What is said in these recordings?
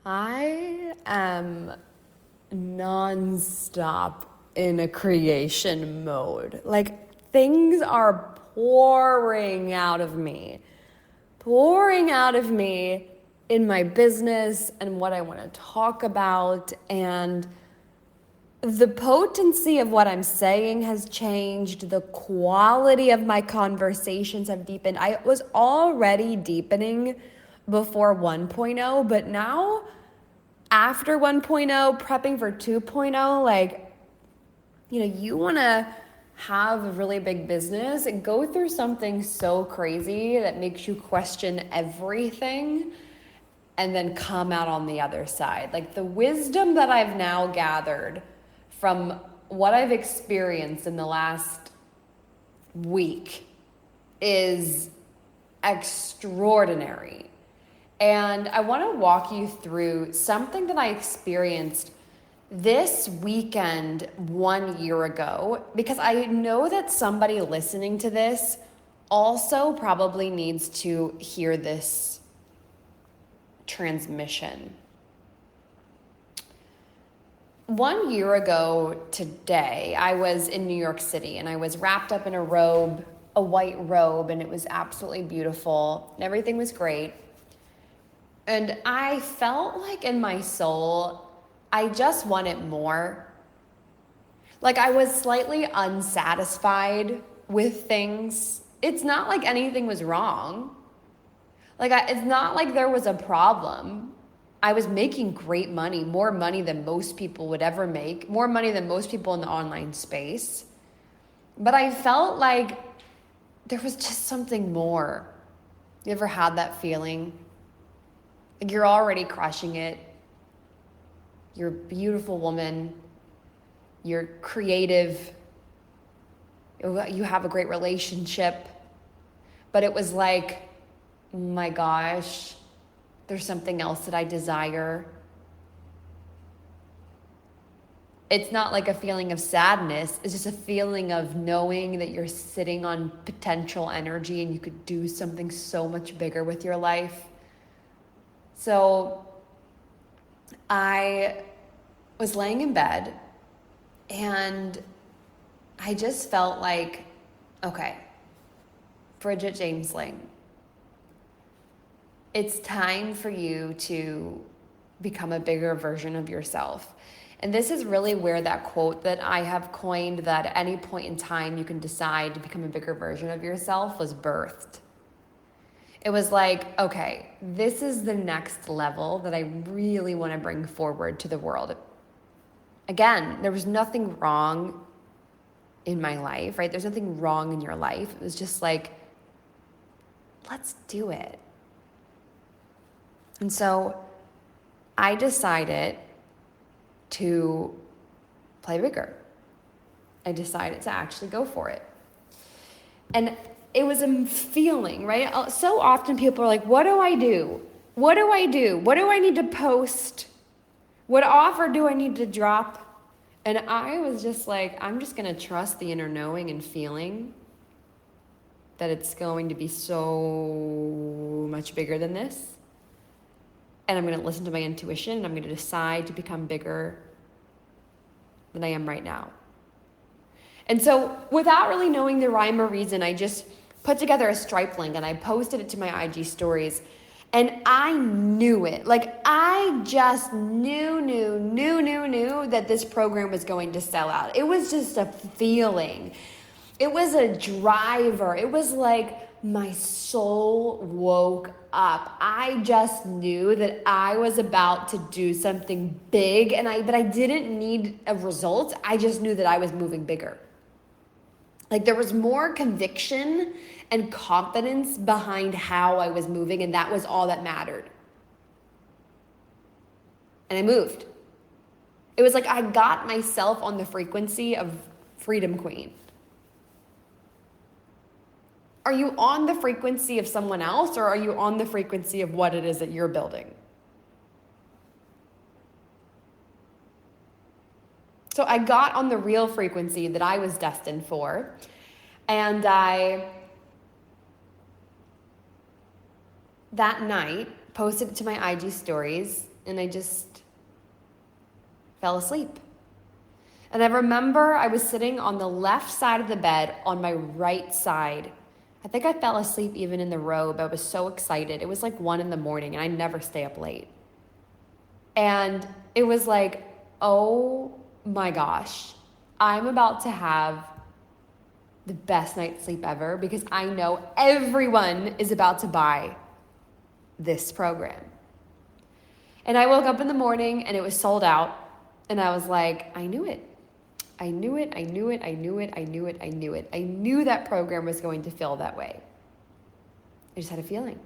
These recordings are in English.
I am nonstop in a creation mode. Like things are pouring out of me in my business and what I want to talk about. And the potency of what I'm saying has changed. The quality of my conversations have deepened. I was already deepening before 1.0, but now after 1.0, prepping for 2.0, like, you want to have a really big business and go through something so crazy that makes you question everything and then come out on the other side. Like the wisdom that I've now gathered from what I've experienced in the last week is extraordinary. And I want to walk you through something that I experienced this weekend 1 year ago, because I know that somebody listening to this also probably needs to hear this transmission. 1 year ago today, I was in New York City and I was wrapped up in a white robe, and it was absolutely beautiful and everything was great. And I felt like in my soul, I just wanted more. Like I was slightly unsatisfied with things. It's not like anything was wrong. It's not like there was a problem. I was making great money, more money than most people would ever make, more money than most people in the online space. But I felt like there was just something more. You ever had that feeling? Like you're already crushing it. You're a beautiful woman. You're creative. You have a great relationship. But it was like, oh my gosh, there's something else that I desire. It's not like a feeling of sadness. It's just a feeling of knowing that you're sitting on potential energy and you could do something so much bigger with your life. So I was laying in bed and I just felt like, okay, Bridget James Ling, it's time for you to become a bigger version of yourself. And this is really where that quote that I have coined, that at any point in time you can decide to become a bigger version of yourself, was birthed. It was like, okay, this is the next level that I really want to bring forward to the world. Again, there was nothing wrong in my life, right? There's nothing wrong in your life. It was just like, let's do it. And so I decided to play bigger. I decided to actually go for it. And it was a feeling, right? So often people are like, what do I do? What do I do? What do I need to post? What offer do I need to drop? And I was just like, I'm just going to trust the inner knowing and feeling that it's going to be so much bigger than this. And I'm going to listen to my intuition, and I'm going to decide to become bigger than I am right now. And so without really knowing the rhyme or reason, I just put together a Stripe link and I posted it to my IG stories. And I knew it. Like I just knew that this program was going to sell out. It was just a feeling. It was a driver. It was like my soul woke up. I just knew that I was about to do something big, but I didn't need a result. I just knew that I was moving bigger. Like there was more conviction and confidence behind how I was moving, and that was all that mattered. And I moved. It was like I got myself on the frequency of Freedom Queen. Are you on the frequency of someone else, or are you on the frequency of what it is that you're building? So I got on the real frequency that I was destined for, and I, that night, posted it to my IG stories, and I just fell asleep. And I remember I was sitting on the left side of the bed on my right side. I think I fell asleep even in the robe. I was so excited. It was like 1 a.m, and I never stay up late. And it was like, oh my gosh, I'm about to have the best night's sleep ever because I know everyone is about to buy this program. And I woke up in the morning and it was sold out. And I was like, I knew it. I knew it. I knew it. I knew it. I knew it. I knew it. I knew that program was going to feel that way. I just had a feeling.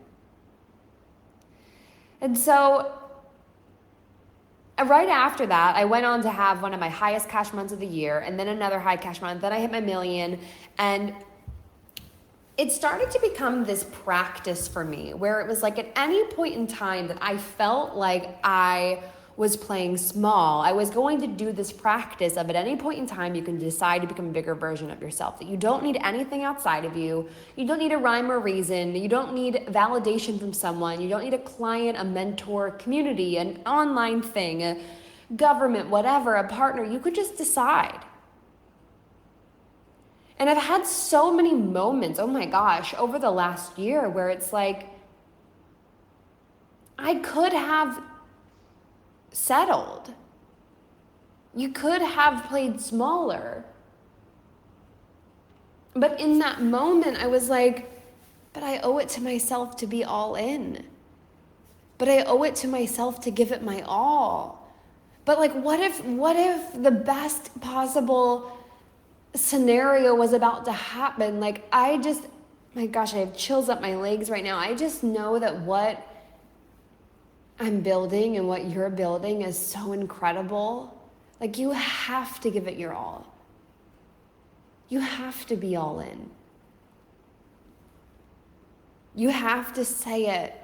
And so right after that, I went on to have one of my highest cash months of the year, and then another high cash month. Then I hit my million, and it started to become this practice for me where it was like at any point in time that I felt like I was playing small, I was going to do this practice of at any point in time you can decide to become a bigger version of yourself, that you don't need anything outside of you, you don't need a rhyme or reason, you don't need validation from someone, you don't need a client, a mentor, community, an online thing, a government, whatever, a partner. You could just decide. And I've had so many moments, oh my gosh, over the last year where it's like, I could have settled. You could have played smaller. But in that moment, I was like, but I owe it to myself to be all in. But I owe it to myself to give it my all. But like, what if the best possible scenario was about to happen? Like, my gosh, I have chills up my legs right now. I just know that what I'm building and what you're building is so incredible. Like, you have to give it your all. You have to be all in. You have to say it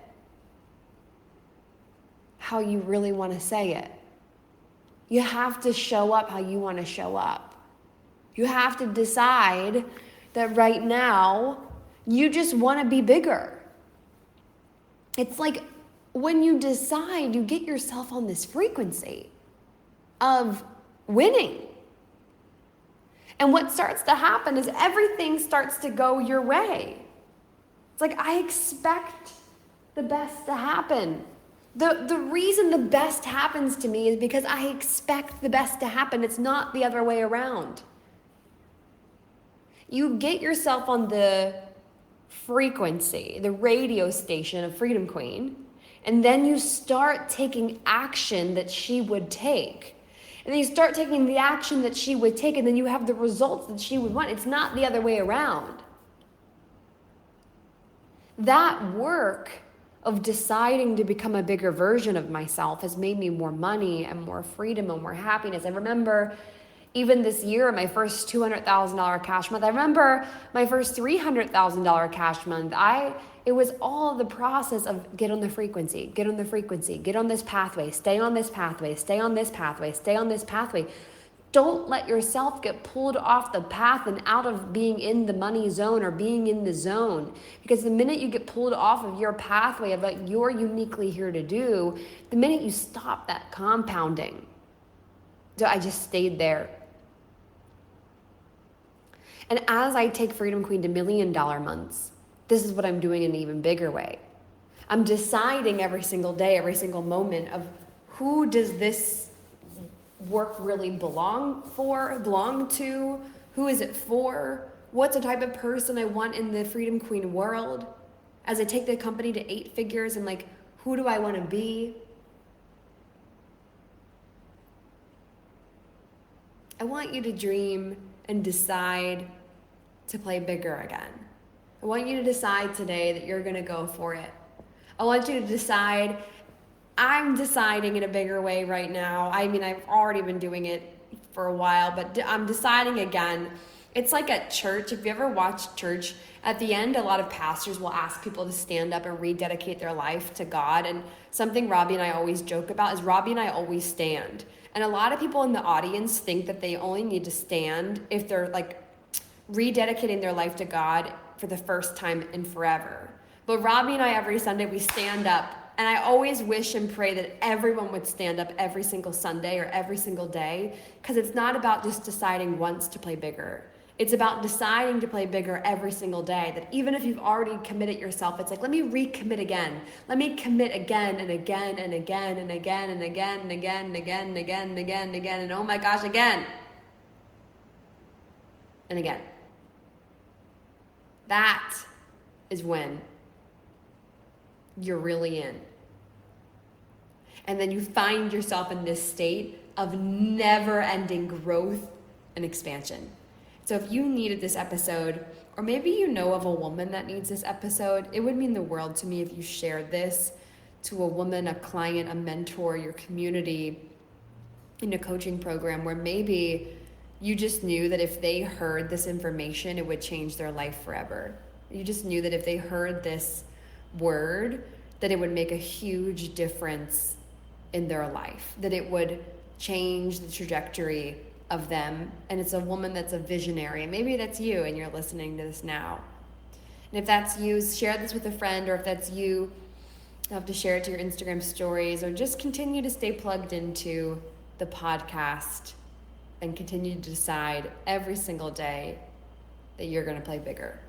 how you really want to say it. You have to show up how you want to show up. You have to decide that right now you just want to be bigger. It's like when you decide, you get yourself on this frequency of winning. And what starts to happen is everything starts to go your way. It's like, I expect the best to happen. The reason the best happens to me is because I expect the best to happen. It's not the other way around. You get yourself on the frequency, the radio station of Freedom Queen, and then you start taking action that she would take. And then you start taking the action that she would take, and then you have the results that she would want. It's not the other way around. That work of deciding to become a bigger version of myself has made me more money and more freedom and more happiness. I remember even this year, my first $200,000 cash month. I remember my first $300,000 cash month. It was all the process of get on the frequency, get on the frequency, get on this pathway, stay on this pathway, stay on this pathway, stay on this pathway. Don't let yourself get pulled off the path and out of being in the money zone or being in the zone. Because the minute you get pulled off of your pathway of what you're uniquely here to do, the minute you stop that compounding. So I just stayed there. And as I take Freedom Queen to $1 million months, this is what I'm doing in an even bigger way. I'm deciding every single day, every single moment of who does this work really belong to? Who is it for? What's the type of person I want in the Freedom Queen world? As I take the company to 8 figures, and like, who do I want to be? I want you to dream and decide to play bigger again. I want you to decide today that you're going to go for it. I want you to decide, I'm deciding in a bigger way right now. I mean, I've already been doing it for a while, but I'm deciding again. It's like at church. If you ever watched church, at the end, a lot of pastors will ask people to stand up and rededicate their life to God. And something Robbie and I always joke about is Robbie and I always stand. And a lot of people in the audience think that they only need to stand if they're like rededicating their life to God for the first time in forever. But Robbie and I, every Sunday, we stand up And I always wish and pray that everyone would stand up every single Sunday or every single day, because it's not about just deciding once to play bigger. It's about deciding to play bigger every single day. That even if you've already committed yourself, it's like, let me recommit again. Let me commit again and again and again and again and again and again and again and again and again and again and oh my gosh, again. And again. That is when you're really in. And then you find yourself in this state of never-ending growth and expansion. So if you needed this episode, or maybe you know of a woman that needs this episode, it would mean the world to me if you shared this to a woman, a client, a mentor, your community, in a coaching program where maybe you just knew that if they heard this information, it would change their life forever. You just knew that if they heard this word, that it would make a huge difference in their life, that it would change the trajectory of them. And it's a woman that's a visionary, and maybe that's you and you're listening to this now. And if that's you, share this with a friend, or if that's you have to share it to your Instagram stories, or just continue to stay plugged into the podcast and continue to decide every single day that you're going to play bigger.